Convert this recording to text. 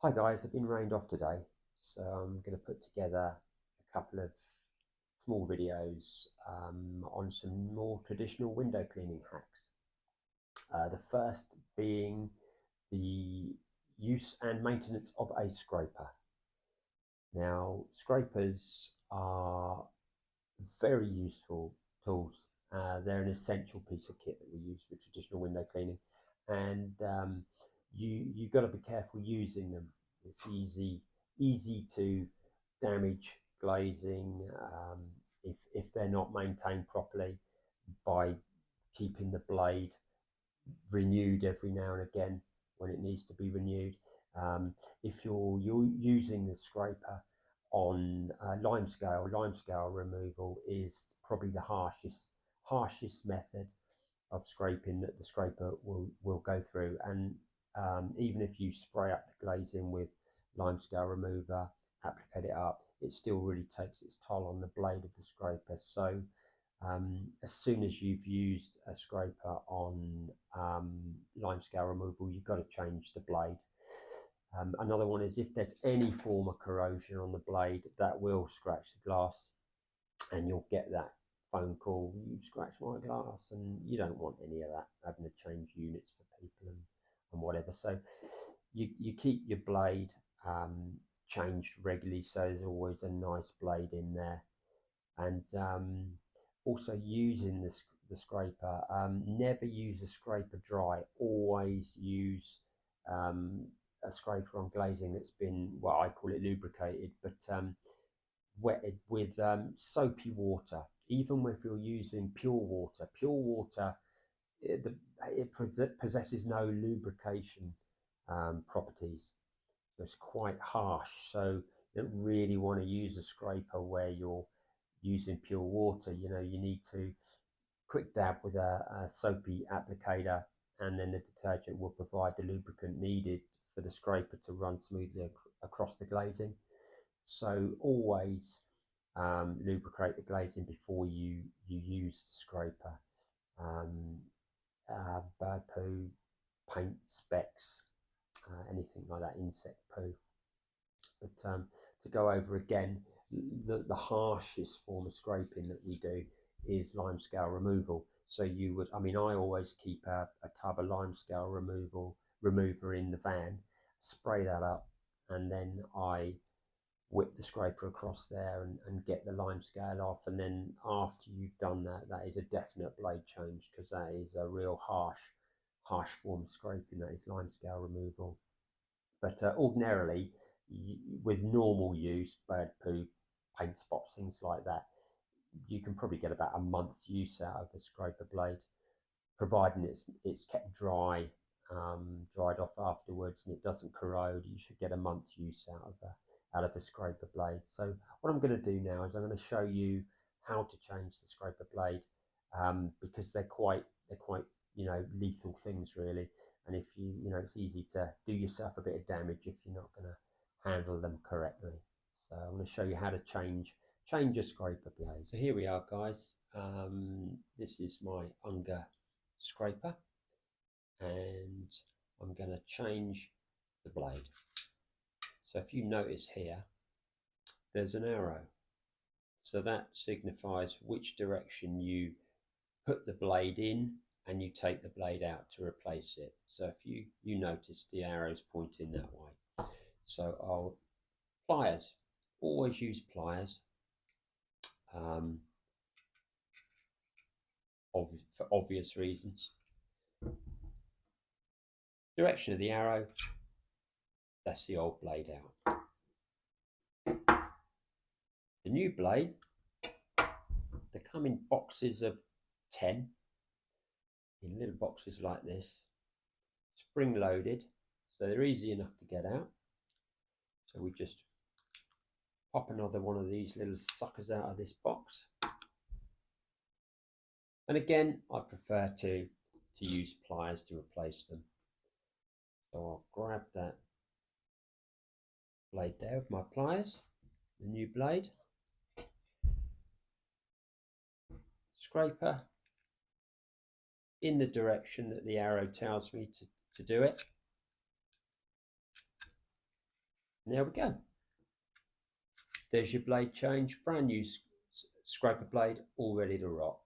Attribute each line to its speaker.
Speaker 1: Hi guys, I've been rained off today, so I'm going to put together a couple of small videos on some more traditional window cleaning hacks. The first being the use and maintenance of a scraper. Now, scrapers are very useful tools. They're an essential piece of kit that we use for traditional window cleaning, and you've got to be careful using them. It's easy to damage glazing if they're not maintained properly by keeping the blade renewed every now and again when it needs to be renewed. If you're using the scraper on limescale removal is probably the harshest method of scraping that the scraper will go through. And even if you spray up the glazing with limescale remover, applicate it up, it still really takes its toll on the blade of the scraper. So as soon as you've used a scraper on limescale removal, you've got to change the blade. Another one is if there's any form of corrosion on the blade, that will scratch the glass, and you'll get that phone call, you scratched my glass, and you don't want any of that, having to change units for people and whatever. So you keep your blade changed regularly, so there's always a nice blade in there. And also using the scraper, never use the scraper dry. Always use a scraper on glazing that's been, well, I call it lubricated, but wetted with soapy water. Even if you're using pure water, it possesses no lubrication properties. So it's quite harsh. So you don't really want to use a scraper where you're using pure water. You know, you need to quick dab with a soapy applicator, and then the detergent will provide the lubricant needed for the scraper to run smoothly across the glazing. So always lubricate the glazing before you use the scraper. Um, Bird poo, paint specks, anything like that, insect poo. But to go over again, the harshest form of scraping that we do is limescale removal. So you would, I mean, I always keep a tub of limescale remover in the van, spray that up, and then I whip the scraper across there and get the limescale off. And then after you've done that, that is a definite blade change, because that is a real harsh form of scraping. That is limescale removal. But ordinarily, with normal use, bird poo, paint spots, things like that, you can probably get about a month's use out of a scraper blade, providing it's kept dry, dried off afterwards, and it doesn't corrode. You should get a month's use out of a scraper blade. So what I'm going to do now is I'm going to show you how to change the scraper blade, because they're quite lethal things really. And if it's easy to do yourself a bit of damage if you're not going to handle them correctly. So I'm going to show you how to change a scraper blade. So here we are, guys. This is my Unger scraper, and I'm going to change the blade. So if you notice here, there's an arrow. So that signifies which direction you put the blade in and you take the blade out to replace it. So if you notice, the arrow's pointing that way. So pliers, always use pliers, for obvious reasons. Direction of the arrow, that's the old blade out. The new blade, they come in boxes of 10, in little boxes like this, spring loaded, so they're easy enough to get out. So we just pop another one of these little suckers out of this box. And again, I prefer to use pliers to replace them. So I'll grab that blade there with my pliers, the new blade, scraper in the direction that the arrow tells me to do it. And there we go. There's your blade change, brand new scraper blade, all ready to rock.